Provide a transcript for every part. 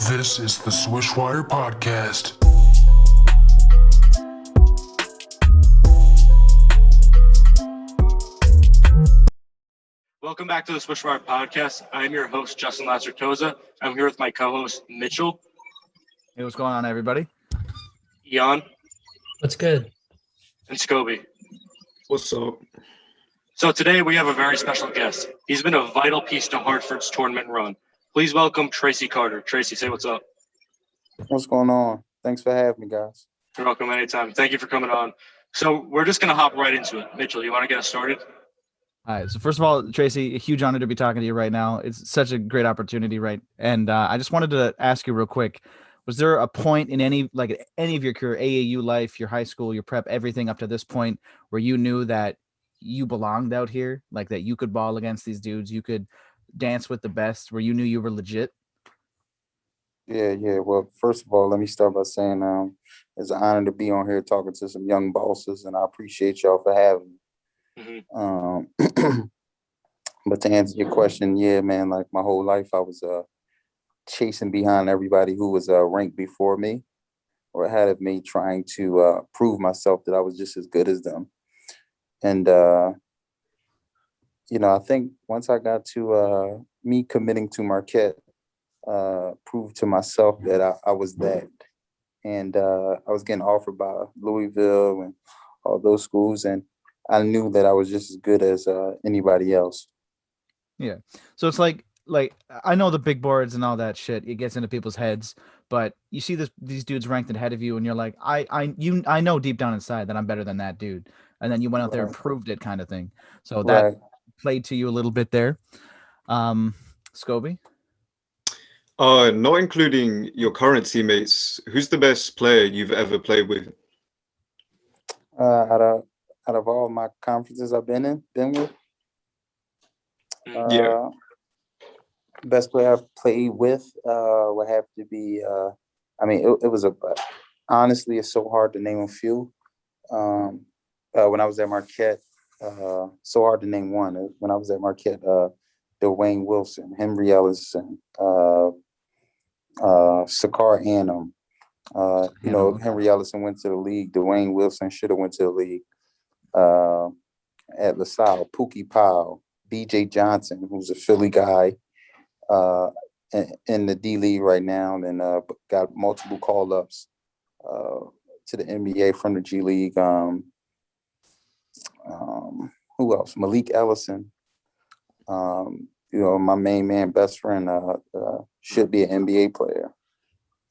This is the SwishWire podcast. Welcome back to the SwishWire podcast. I'm your host, Justin Lacertosa. I'm here with my co-host, Mitchell. Hey, what's going on, everybody? Dion. What's good? And Scobie. What's up? So today we have a very special guest. He's been a vital piece to Hartford's tournament run. Please welcome Traci Carter. Traci, say what's up. What's going on? Thanks for having me, guys. You're welcome anytime. Thank you for coming on. So we're just going to hop right into it. Mitchell, you want to get us started? All right. So first of all, Traci, a huge honor to be talking to you right now. It's such a great opportunity, right? And I just wanted to ask you real quick, was there a point in any of your career, AAU life, your high school, your prep, everything up to this point where you knew that you belonged out here, like that you could ball against these dudes, you could dance with the best, where you knew you were legit? Yeah. Well, first of all, let me start by saying it's an honor to be on here talking to some young bosses, and I appreciate y'all for having me. Mm-hmm. But to answer your question, yeah, man, like my whole life I was chasing behind everybody who was ranked before me or ahead of me, trying to prove myself that I was just as good as them. And, I think once I got to me committing to Marquette, proved to myself that I was that. And I was getting offered by Louisville and all those schools, and I knew that I was just as good as anybody else. Yeah. So it's like I know the big boards and all that shit, it gets into people's heads, but you see these dudes ranked ahead of you and you're like, I know deep down inside that I'm better than that dude. And then you went out there and proved it, kind of thing. So that played to you a little bit there. Scobie? Not including your current teammates, who's the best player you've ever played with? Out of all my conferences I've been with, Yeah. Best player I've played with would have to be. It was honestly, it's so hard to name a few. When I was at Marquette, so hard to name one. When I was at Marquette, Dwayne Wilson, Henry Ellison, Sakar Annam. Henry Ellison went to the league. Dwayne Wilson should have went to the league. At LaSalle, Pookie Powell, B.J. Johnson, who's a Philly guy, in the D League right now, and got multiple call-ups to the NBA from the G League. Who else? Malik Ellison. My main man, best friend, should be an NBA player.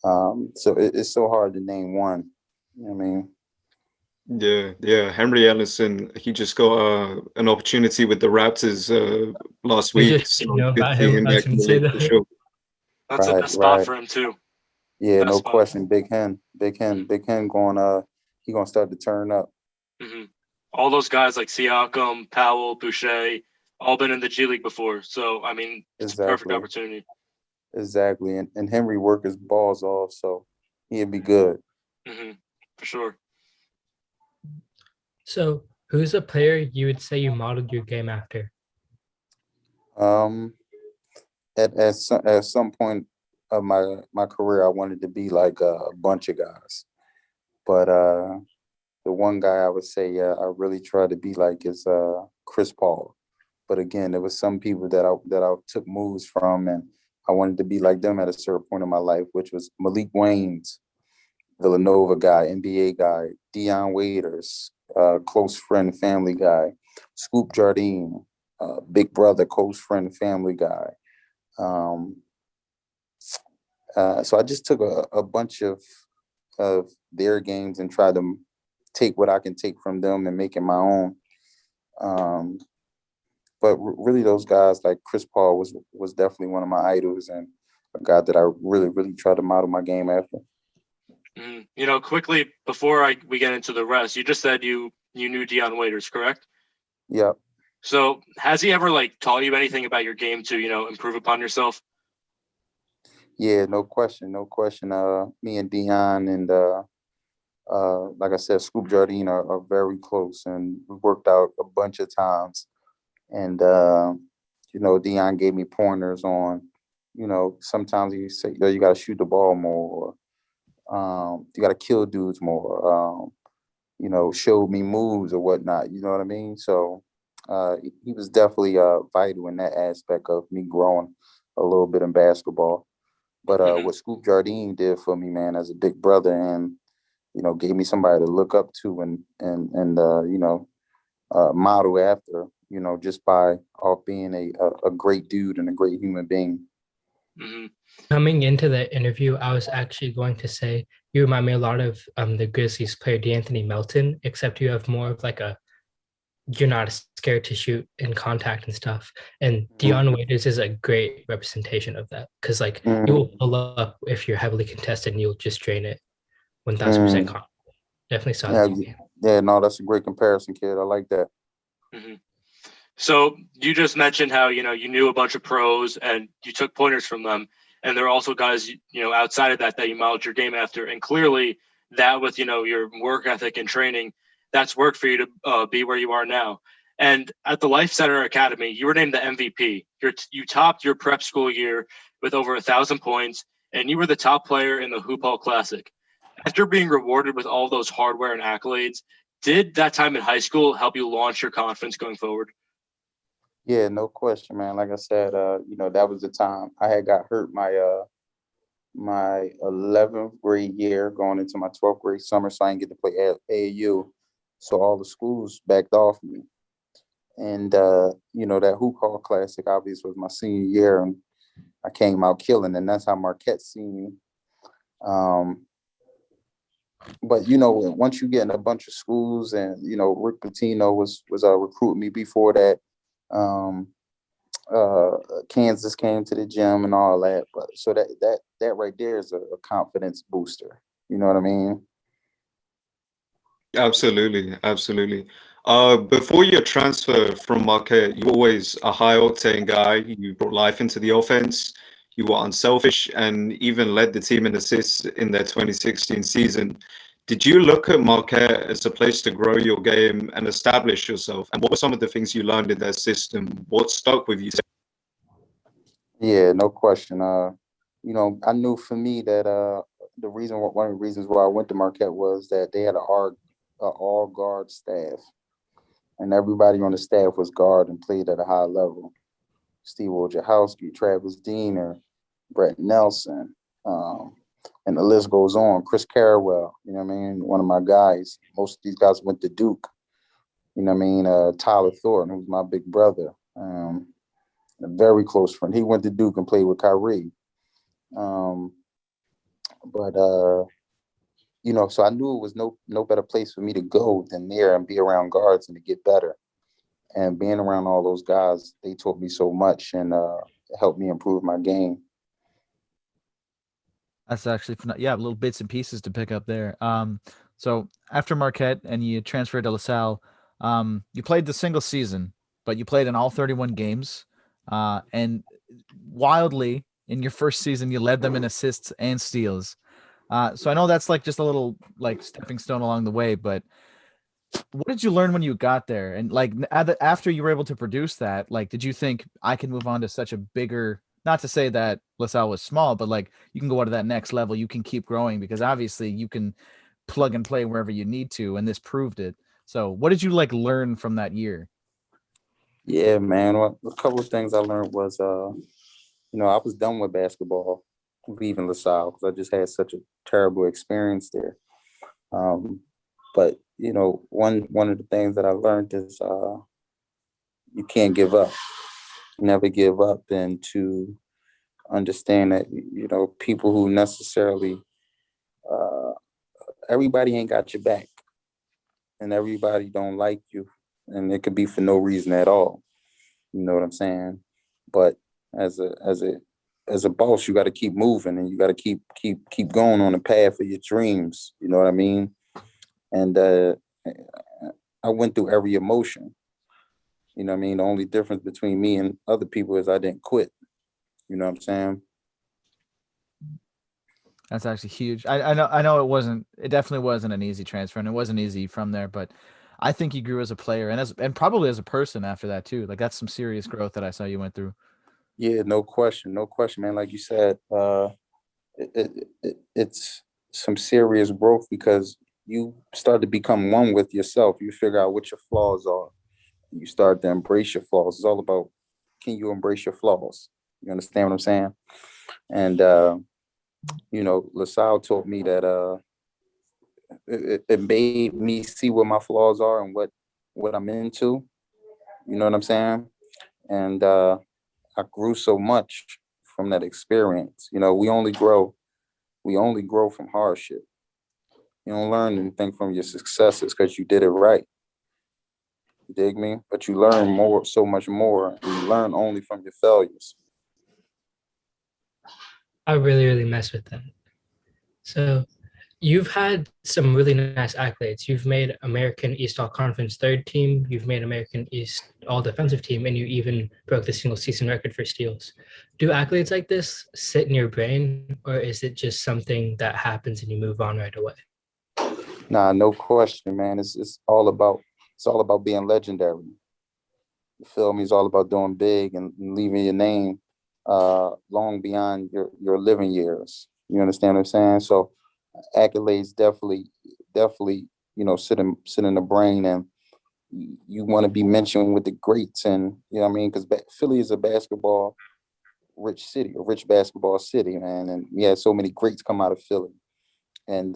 So it's so hard to name one. You know what I mean? Yeah. Henry Ellison, he just got an opportunity with the Raptors last week. About him, I was gonna say that. For sure. That's a good spot for him, too. Yeah, Best no spot. question. Big Hen going, he gonna start to turn up. Mm-hmm. All those guys like Siakam, Powell, Boucher, all been in the G League before. So, it's a perfect opportunity. Exactly. And Henry work his balls off, so he'd be good. Mm-hmm. For sure. So, who's a player you would say you modeled your game after? At some point of my career, I wanted to be like a bunch of guys, but the one guy I would say I really tried to be like is Chris Paul. But again, there was some people that I took moves from, and I wanted to be like them at a certain point in my life, which was Malik Waynes, Villanova guy, NBA guy, Dion Waiters, close friend, family guy, Scoop Jardine, big brother, close friend, family guy. So I just took a bunch of their games and tried to take what I can take from them and make it my own. But really, those guys like Chris Paul was definitely one of my idols and a guy that I really, really tried to model my game after. Quickly before we get into the rest, you just said you knew Dion Waiters, correct? Yep. So has he ever taught you anything about your game to improve upon yourself? Yeah, no question. Me and Dion and like I said, Scoop Jardine are very close, and we worked out a bunch of times. And Dion gave me pointers on sometimes you say, yo, you got to shoot the ball more. You got to kill dudes more. Showed me moves or whatnot. You know what I mean? So he was definitely vital in that aspect of me growing a little bit in basketball. But what Scoop Jardine did for me, man, as a big brother, and gave me somebody to look up to and model after, just by off being a great dude and a great human being. Mm-hmm. Coming into the interview, I was actually going to say you remind me a lot of the Grizzlies player DeAnthony Melton, except you have more of like you're not scared to shoot in contact and stuff. And Dion Waiters is a great representation of that, because like you will pull up if you're heavily contested and you'll just drain it 1,000% confident. Definitely saw that. Yeah, no, that's a great comparison, kid. I like that. Mm-hmm. So you just mentioned how, you knew a bunch of pros and you took pointers from them. And there are also guys, outside of that you modeled your game after. And clearly that with, your work ethic and training, that's worked for you to be where you are now. And at the Life Center Academy, you were named the MVP. You topped your prep school year with over 1,000 points, and you were the top player in the Hoop Hall Classic. After being rewarded with all those hardware and accolades, did that time in high school help you launch your confidence going forward? Yeah, no question, man. Like I said, that was the time I had got hurt my 11th grade year going into my 12th grade summer, so I didn't get to play AAU. So all the schools backed off me. And, that Hoop Hall Classic obviously was my senior year, and I came out killing, and that's how Marquette seen me. But, once you get in a bunch of schools and, Rick Pitino was recruiting me before that. Kansas came to the gym and all that, but so that right there is a confidence booster. You know what I mean? Absolutely. Before your transfer from Marquette, you were always a high octane guy. You brought life into the offense. You were unselfish and even led the team in assists in their 2016 season. Did you look at Marquette as a place to grow your game and establish yourself? And what were some of the things you learned in their system? What stuck with you? Yeah, no question. I knew for me that one of the reasons why I went to Marquette was that they had an all guard staff, and everybody on the staff was guard and played at a high level. Steve Wojciechowski, Travis Diener, Brett Nelson, and the list goes on. Chris Carrawell, one of my guys. Most of these guys went to Duke. Tyler Thornton, who's my big brother, a very close friend. He went to Duke and played with Kyrie. So I knew it was no better place for me to go than there and be around guards and to get better. And being around all those guys, they taught me so much and helped me improve my game. That's actually little bits and pieces to pick up there. So after Marquette and you transferred to LaSalle, you played the single season, but you played in all 31 games. And wildly, in your first season, you led them in assists and steals. So I know that's like just a little like stepping stone along the way, but what did you learn when you got there? And like after you were able to produce that, like, did you think I can move on to such a bigger, not to say that LaSalle was small, but like you can go to that next level, you can keep growing because obviously you can plug and play wherever you need to. And this proved it. So what did you like learn from that year? Yeah, man. Well, a couple of things I learned was, I was done with basketball, leaving LaSalle because I just had such a terrible experience there. But one of the things that I learned is you can't give up. Never give up, and to understand that people who necessarily everybody ain't got your back, and everybody don't like you, and it could be for no reason at all. You know what I'm saying? But as a boss, you got to keep moving, and you got to keep going on the path of your dreams. You know what I mean? And I went through every emotion. You know what I mean? The only difference between me and other people is I didn't quit. You know what I'm saying? That's actually huge. I know it definitely wasn't an easy transfer, and it wasn't easy from there, but I think you grew as a player and probably as a person after that too. Like that's some serious growth that I saw you went through. Yeah, no question, man. Like you said, it's some serious growth because you start to become one with yourself. You figure out what your flaws are. You start to embrace your flaws. It's all about, can you embrace your flaws? You understand what I'm saying? And LaSalle taught me that it made me see what my flaws are and what I'm into. You know what I'm saying? And I grew so much from that experience. We only grow from hardship. You don't learn anything from your successes because you did it right. You dig me? But you learn more, so much more, and you learn only from your failures. I really, really mess with them. So you've had some really nice accolades. You've made American East All Conference third team. You've made American East All Defensive team, and you even broke the single season record for steals. Do accolades like this sit in your brain, or is it just something that happens and you move on right away? Nah, no question, man. It's all about being legendary. You feel me? It's all about doing big and leaving your name long beyond your living years. You understand what I'm saying? So accolades definitely, sit in the brain, and you want to be mentioned with the greats, and you know what I mean? Because Philly is a rich basketball city, man, and we had so many greats come out of Philly. And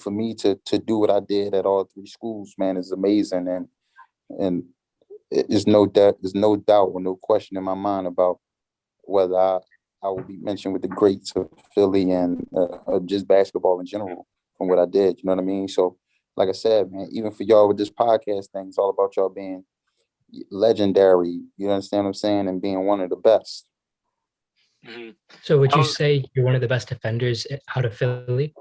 for me to do what I did at all three schools, man, is amazing, and there's no doubt or no question in my mind about whether I will be mentioned with the greats of Philly and just basketball in general from what I did. You know what I mean? So, like I said, man, even for y'all with this podcast thing, it's all about y'all being legendary. You understand what I'm saying? And being one of the best. Mm-hmm. So would you say you're one of the best defenders out of Philly?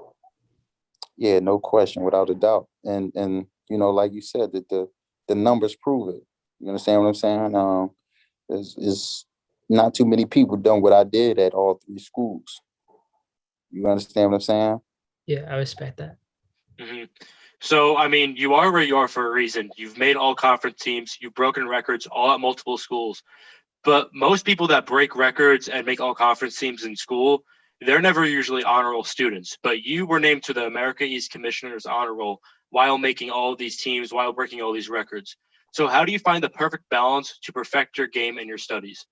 Yeah, no question, without a doubt. And like you said, that the numbers prove it. You understand what I'm saying? Is not too many people done what I did at all three schools. You understand what I'm saying? Yeah, I respect that. Mm-hmm. So, I mean, you are where you are for a reason. You've made all conference teams. You've broken records all at multiple schools. But most people that break records and make all conference teams in school, they're never usually honor roll students. But you were named to the America East Commissioner's honor roll while making all of these teams, while breaking all these records. So how do you find the perfect balance to perfect your game and your studies?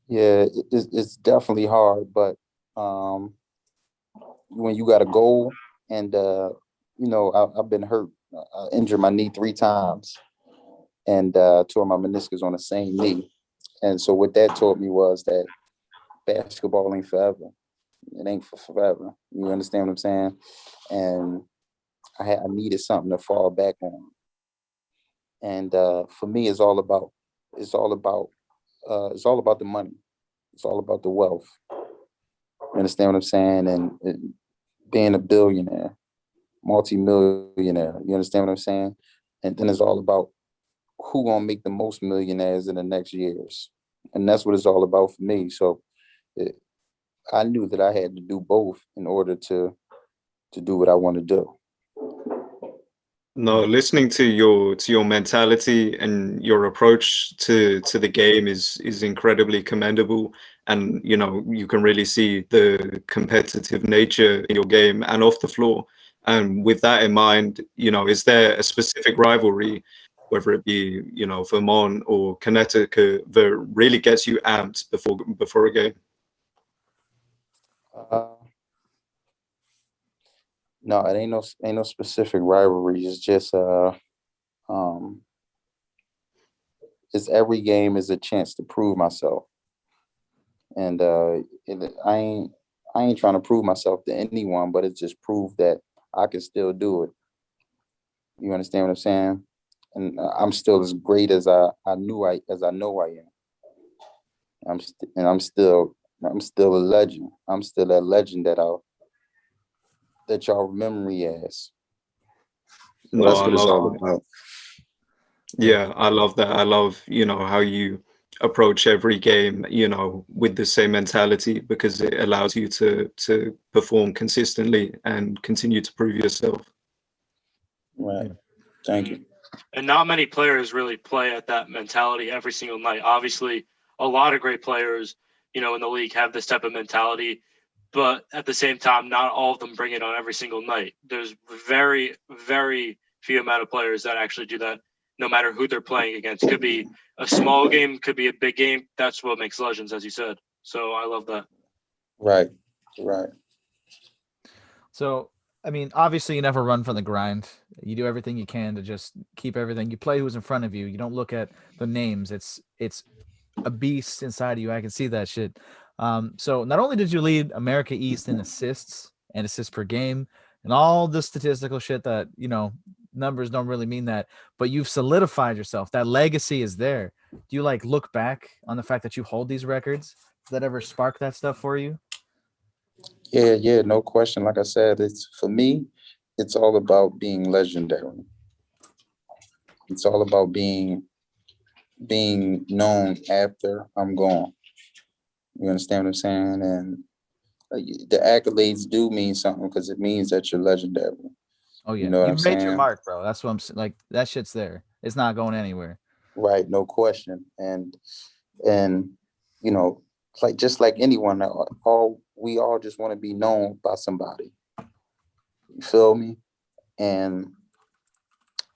Yeah, it's definitely hard, but when you got a goal, and I've been hurt. I injured my knee 3 times, and tore my meniscus on the same knee. And so what that taught me was that basketball ain't forever. It ain't for forever. You understand what I'm saying? And I needed something to fall back on. And for me, it's all about the money. It's all about the wealth. You understand what I'm saying? And being a billionaire, multi-millionaire. You understand what I'm saying? And then it's all about who gonna make the most millionaires in the next years. And that's what it's all about for me. So I knew that I had to do both in order to do what I want to do. No, listening to your mentality and your approach to the game is incredibly commendable. And you can really see the competitive nature in your game and off the floor. And with that in mind, is there a specific rivalry, whether it be Vermont or Connecticut, that really gets you amped before a game? No, it ain't no specific rivalry. It's just it's every game is a chance to prove myself. And I ain't trying to prove myself to anyone, but it's just prove that I can still do it. You understand what I'm saying? And I'm still as great as I know I am. I'm still a legend. I'm still that legend that y'all remember me as. So No, that's I what it's love all that. about. Yeah, I love that. I love, how you approach every game, with the same mentality, because it allows you to perform consistently and continue to prove yourself. Right. Thank you. And not many players really play at that mentality every single night. Obviously, a lot of great players, in the league have this type of mentality. But at the same time, not all of them bring it on every single night. There's very, very few amount of players that actually do that, no matter who they're playing against. Could be a small game, could be a big game. That's what makes legends, as you said. So I love that. Right. So, I mean, obviously you never run from the grind. You do everything you can to just keep everything. You play who's in front of you. You don't look at the names. It's a beast inside of you. I can see that shit. So not only did you lead America East in assists and assists per game and all the statistical shit that, numbers don't really mean that, but you've solidified yourself. That legacy is there. Do you look back on the fact that you hold these records? Does that ever spark that stuff for you? Yeah, no question. Like I said, for me, it's all about being legendary. It's all about being known after I'm gone. You understand what I'm saying? And the accolades do mean something because it means that you're legendary. Oh yeah, You know what I'm you've made your saying? mark, bro. That's what I'm saying. That shit's there. It's not going anywhere. Right, no question. And just like anyone, we all just want to be known by somebody. You feel me? And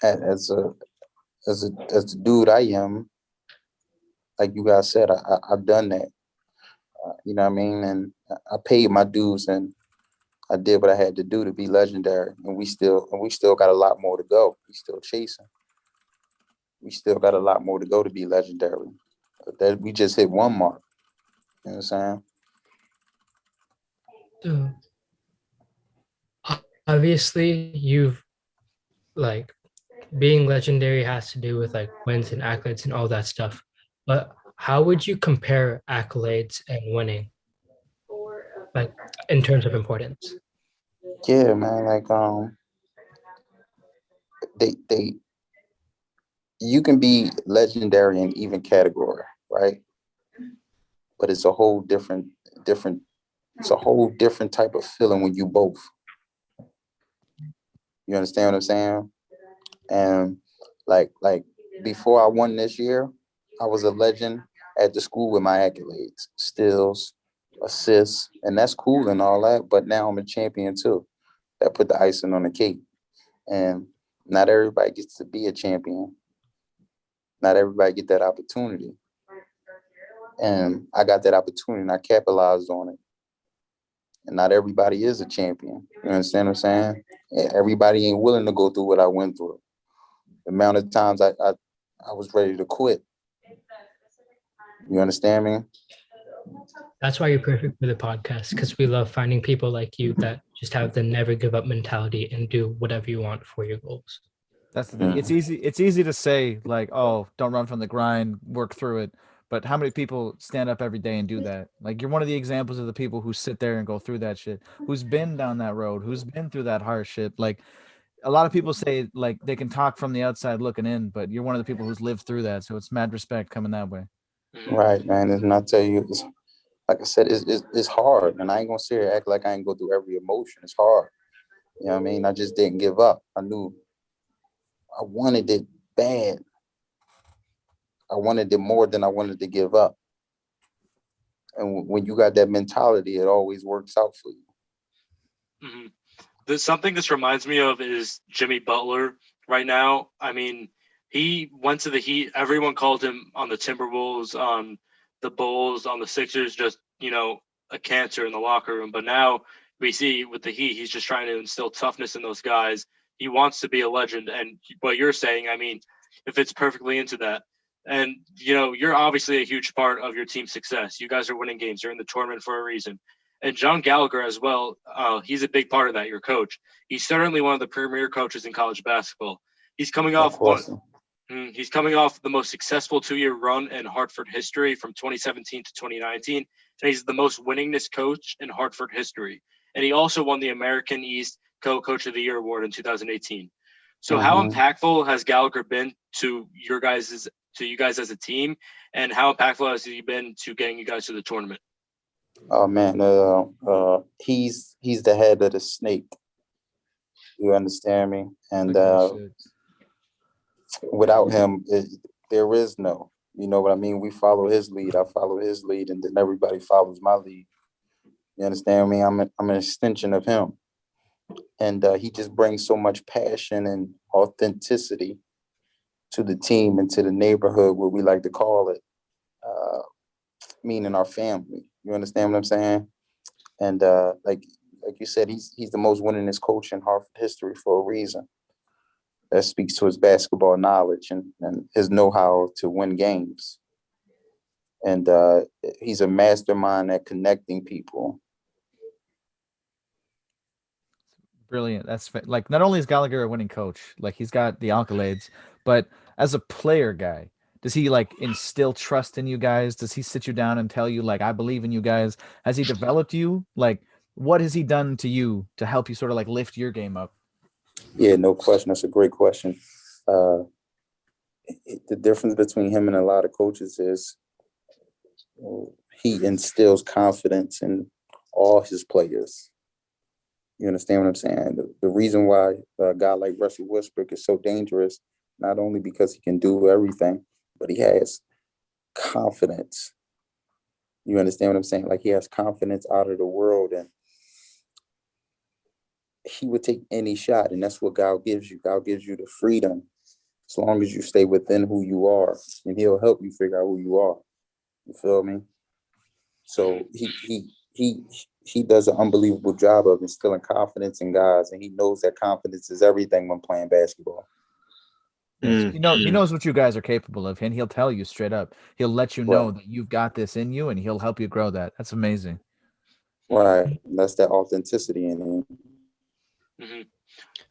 as the dude I am, like you guys said, I've done that. You know what I mean? And I paid my dues and I did what I had to do to be legendary. And we still got a lot more to go. We still chasing. We still got a lot more to go to be legendary. That we just hit one mark. You know what I'm saying? So obviously you've being legendary has to do with wins and accolades and all that stuff. But how would you compare accolades and winning? In terms of importance? Yeah, man. They you can be legendary in even category, right? But it's a whole different type of feeling when you both. You understand what I'm saying? And like before I won this year, I was a legend at the school with my accolades, steals, assists, and that's cool and all that. But now I'm a champion too. That put the icing on the cake. And not everybody gets to be a champion. Not everybody get that opportunity. And I got that opportunity and I capitalized on it. And not everybody is a champion. You understand what I'm saying? Everybody ain't willing to go through what I went through. The amount of times I was ready to quit. You understand me? That's why you're perfect for the podcast, because we love finding people like you that just have the never give up mentality and do whatever you want for your goals. That's the thing. It's easy to say oh, don't run from the grind, work through it. But how many people stand up every day and do that? You're one of the examples of the people who sit there and go through that shit, who's been down that road, who's been through that hardship. A lot of people say they can talk from the outside looking in, but you're one of the people who's lived through that. So it's mad respect coming that way. Right, man. And I tell you, like I said, it's hard. And I ain't gonna sit here act like I ain't go through every emotion. It's hard. You know what I mean? I just didn't give up. I knew I wanted it bad. I wanted it more than I wanted to give up. And when you got that mentality, it always works out for you. Mm-hmm. Something this reminds me of is Jimmy Butler right now. I mean, he went to the Heat. Everyone called him on the Timberwolves, on the Bulls, on the Sixers, just, a cancer in the locker room. But now we see with the Heat, he's just trying to instill toughness in those guys. He wants to be a legend. And what you're saying, I mean, it fits perfectly into that. And, you're obviously a huge part of your team's success. You guys are winning games. You're in the tournament for a reason. And John Gallagher as well, he's a big part of that, your coach. He's certainly one of the premier coaches in college basketball. He's coming off he's coming off the most successful 2-year run in Hartford history from 2017 to 2019. And he's the most winningest coach in Hartford history. And he also won the American East Co-Coach of the Year award in 2018. So how impactful has Gallagher been to you guys as a team? And how impactful has he been to getting you guys to the tournament? Oh man, he's the head of the snake. You understand me? And without him, there is no. You know what I mean? We follow his lead. I follow his lead, and then everybody follows my lead. You understand me? I'm an extension of him, and he just brings so much passion and authenticity to the team and to the neighborhood, what we like to call it, meaning our family. You understand what I'm saying? And like you said, he's the most winningest coach in Hartford history for a reason. That speaks to his basketball knowledge and his know-how to win games. And he's a mastermind at connecting people. Brilliant. Like, not only is Gallagher a winning coach, like he's got the accolades, but as a player guy, does he like instill trust in you guys? Does he sit you down and tell you like, I believe in you guys? Has he developed you? Like, what has he done to you to help you sort of like lift your game up? Yeah, no question. That's a great question. The difference between him and a lot of coaches is he instills confidence in all his players. You understand what I'm saying? The reason why a guy like Russell Westbrook is so dangerous, not only because he can do everything, but he has confidence. You understand what I'm saying? Like, he has confidence out of the world, and he would take any shot, and that's what God gives you. God gives you the freedom as long as you stay within who you are, and he'll help you figure out who you are. You feel me? So he does an unbelievable job of instilling confidence in guys, and he knows that confidence is everything when playing basketball. Yes. He knows what you guys are capable of, and he'll tell you straight up. He'll let you know that you've got this in you, and he'll help you grow that. That's amazing. Right. That's that authenticity in him. Mm-hmm.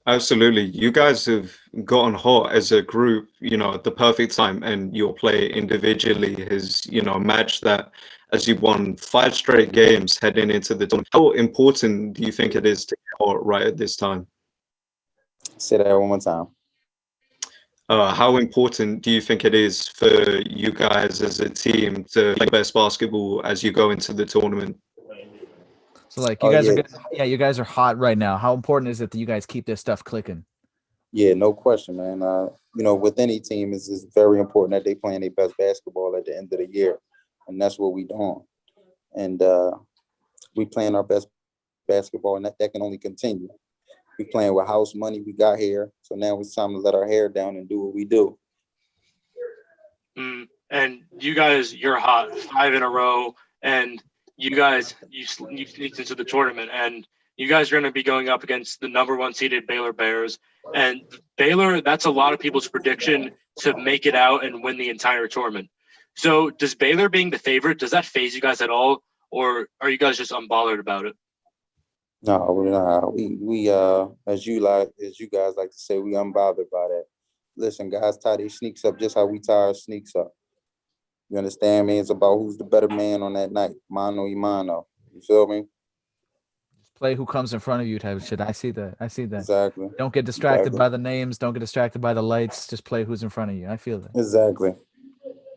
Absolutely. You guys have gotten hot as a group, at the perfect time, and your play individually has, matched that as you won 5 straight games heading into the tournament. How important do you think it is to get hot right at this time? Say that one more time. How important do you think it is for you guys as a team to play best basketball as you go into the tournament? So like you guys are good. Yeah, you guys are hot right now. How important is it that you guys keep this stuff clicking? Yeah, no question, man. With any team, it's very important that they playing their best basketball at the end of the year. And that's what we doing. And we playing our best basketball, and that can only continue. We playing with house money. We got here. So now it's time to let our hair down and do what we do. And you guys, you're hot 5 in a row, and you guys, you sneaked into the tournament, and you guys are going to be going up against the number 1 seeded Baylor Bears. And Baylor, that's a lot of people's prediction to make it out and win the entire tournament. So does Baylor being the favorite, does that faze you guys at all? Or are you guys just unbothered about it? No, we're not. We as you guys like to say, we unbothered by that. Listen, guys tie their sneaks up just how we tie our sneaks up. You understand me? It's about who's the better man on that night. Mano y mano. You feel me? Just play who comes in front of you type of shit. I see that. Exactly. Don't get distracted by the names. Don't get distracted by the lights. Just play who's in front of you. I feel that.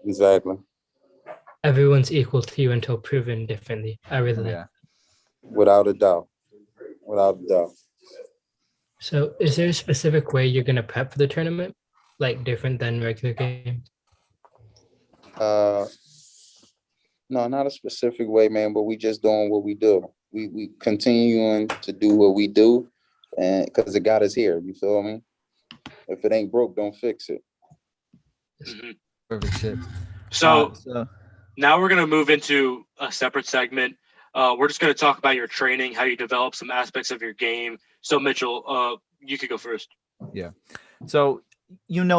Exactly. Everyone's equal to you until proven differently. I really like. Without a doubt. So is there a specific way you're going to prep for the tournament? Like different than regular games? No, not a specific way, man, but we just doing what we do. We continuing to do what we do, and because it got us here, you feel me? If it ain't broke, don't fix it. Mm-hmm. Perfect shit. So now we're going to move into a separate segment. We're just going to talk about your training, how you develop some aspects of your game. So Mitchell, you could go first. Yeah. So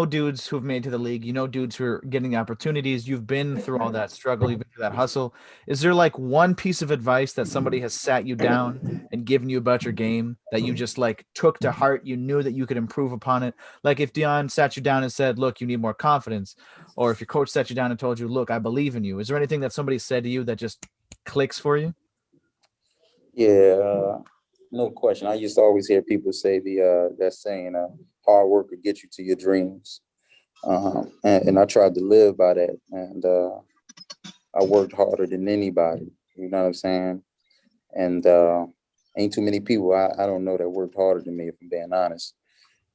dudes who have made it to the league, dudes who are getting opportunities. You've been through all that struggle, you've been through that hustle. Is there like one piece of advice that somebody has sat you down and given you about your game that you just like took to heart? You knew that you could improve upon it. Like if Dion sat you down and said, look, you need more confidence. Or if your coach sat you down and told you, look, I believe in you. Is there anything that somebody said to you that just clicks for you? Yeah, no question. I used to always hear people say that saying, hard work will get you to your dreams. And I tried to live by that. And I worked harder than anybody. You know what I'm saying? And ain't too many people I don't know that worked harder than me, if I'm being honest.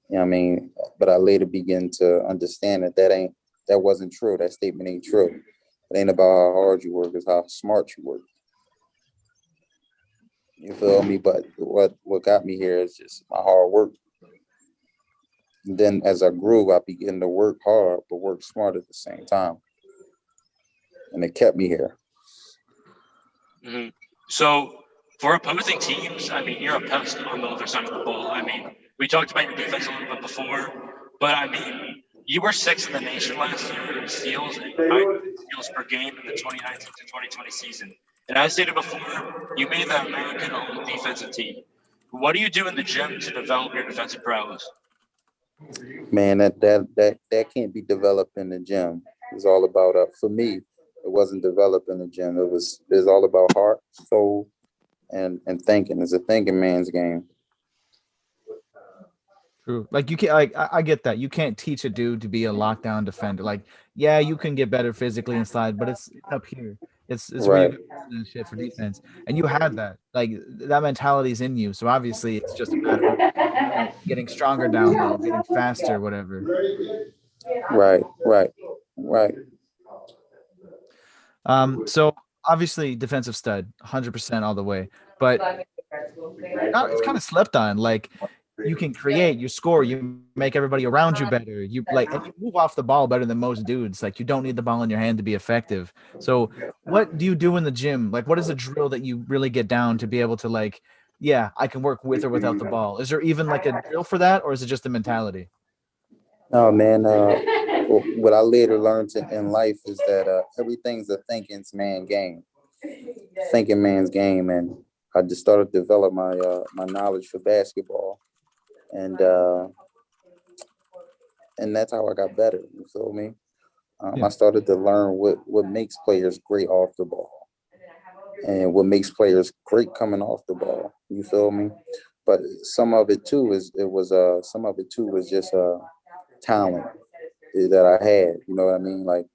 You know what I mean? But I later began to understand that ain't that wasn't true. That statement ain't true. It ain't about how hard you work, it's how smart you work. You feel me? But what got me here is just my hard work. And then as I grew, I began to work hard, but work smart at the same time. And it kept me here. Mm-hmm. So for opposing teams, I mean, you're a pest on the other side of the ball. I mean, we talked about your defense a little bit before, but I mean, you were sixth in the nation last year in steals and steals per game in the 2019 to 2020 season. And as stated before, you made the American All Defensive Team. What do you do in the gym to develop your defensive prowess? Man, that can't be developed in the gym. It's all about for me, it wasn't developed in the gym. It's all about heart, soul, and thinking. It's a thinking man's game. True. Like you can't. Like I get that. You can't teach a dude to be a lockdown defender. Like, yeah, you can get better physically inside, but it's up here. It's where you Right. get that shit for defense, and you had that. Like that mentality is in you. So obviously, it's just a matter of getting stronger down low, getting faster, whatever. Right. So obviously, defensive stud, 100% all the way. But it's kind of slept on. Like you can create, you score, you make everybody around you better. You like, and you move off the ball better than most dudes. Like you don't need the ball in your hand to be effective. So what do you do in the gym? Like what is a drill that you really get down to be able to like, yeah, I can work with or without the ball? Is there even like a drill for that, or is it just a mentality? No, man. What I later learned in life is that everything's a thinking man's game, and I just started to develop my knowledge for basketball, and that's how I got better. You feel me? I started to learn what makes players great off the ball, and what makes players great coming off the ball. You feel me? But some of it too was just talent that I had. You know what I mean? Like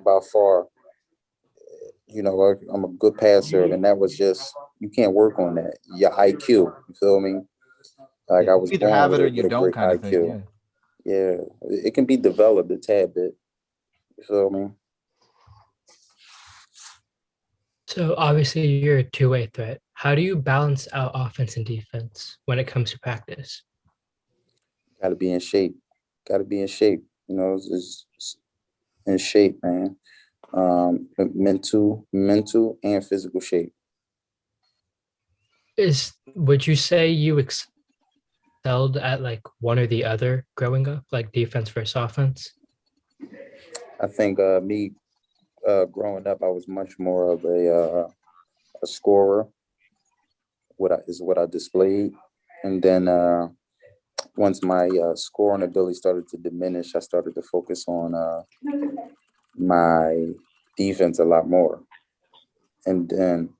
by far, I'm a good passer, and that was just you can't work on that. Your IQ. You feel me? Like I was You either born have it or with you a don't, great kind of thing. IQ. Yeah, it can be developed a tad bit. You feel me? So obviously you're a two-way threat. How do you balance out offense and defense when it comes to practice? Got to be in shape. It's in shape, man. Mental and physical shape. Would you say you excelled at like one or the other growing up, like defense versus offense? I think me growing up, I was much more of a scorer. What I displayed, and then once my scoring ability started to diminish, I started to focus on my defense a lot more. And then,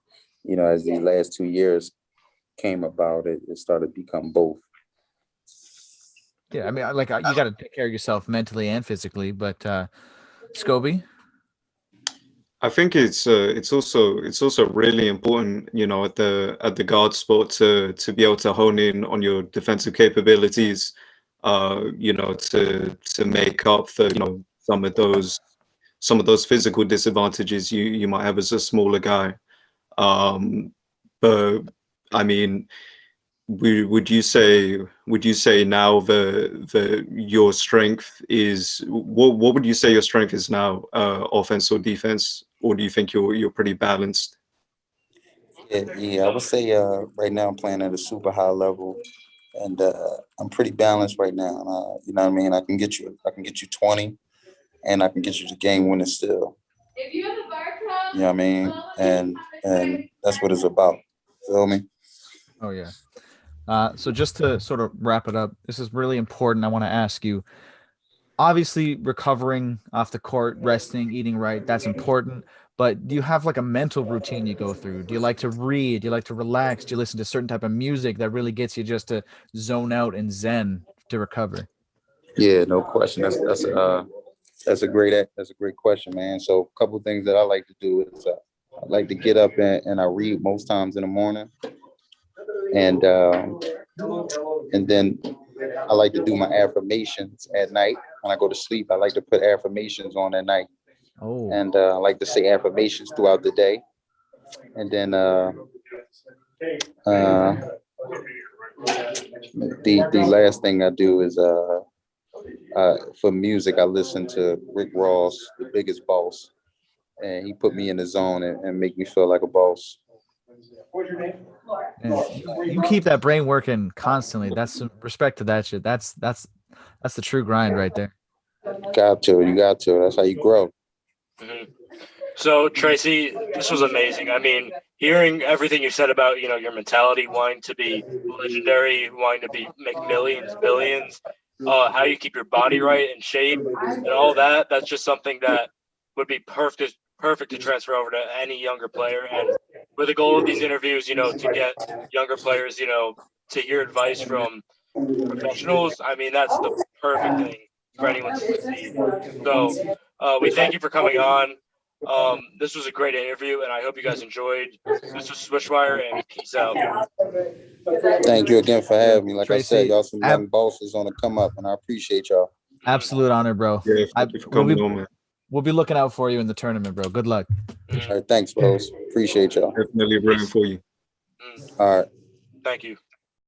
as these last 2 years came about, it started to become both. Yeah, I mean, like you got to take care of yourself mentally and physically. But Scobie? I think it's also really important, at the guard spot to be able to hone in on your defensive capabilities, to make up for some of those physical disadvantages you might have as a smaller guy. But I mean, would you say now the your strength is what would you say your strength is now, offense or defense, or do you think you're pretty balanced? Yeah, I would say right now I'm playing at a super high level, and I'm pretty balanced right now. You know what I mean? I can get you 20, and I can get you the game winning still. You know what I mean? And that's what it's about. Feel me? Oh yeah. So just to sort of wrap it up, this is really important. I want to ask you, obviously recovering off the court, resting, eating right, that's important. But do you have like a mental routine you go through? Do you like to read? Do you like to relax? Do you listen to certain type of music that really gets you just to zone out and zen to recover? Yeah, no question. That's a great question, man. So a couple of things that I like to do is I like to get up and I read most times in the morning, and then I like to do my affirmations at night. when I go to sleep, I like to put affirmations on at night. Oh, And I like to say affirmations throughout the day. And then the last thing I do is for music, I listen to Rick Ross, The Biggest Boss. And he put me in the zone and make me feel like a boss. man, you keep that brain working constantly. That's some respect to that shit. That's the true grind right there. You got to. That's how you grow. Mhm. So Traci, this was amazing. I mean, hearing everything you said about, your mentality, wanting to be legendary, wanting to make millions, billions, how you keep your body right and shape and all that, that's just something that would be perfect to transfer over to any younger player. And with the goal of these interviews, to get younger players, to hear advice from professionals, I mean, that's the perfect thing for anyone to succeed. So we thank you for coming on. This was a great interview, and I hope you guys enjoyed. This was SwishWire, and peace out. Thank you again for having me. Like I said, Traci, y'all some young bosses on the come up, and I appreciate y'all. absolute honor, bro. Yeah, thank you for coming on, man. We'll be looking out for you in the tournament, bro. Good luck. All right, thanks, bros. Appreciate y'all. Definitely rooting for you. All right. Thank you.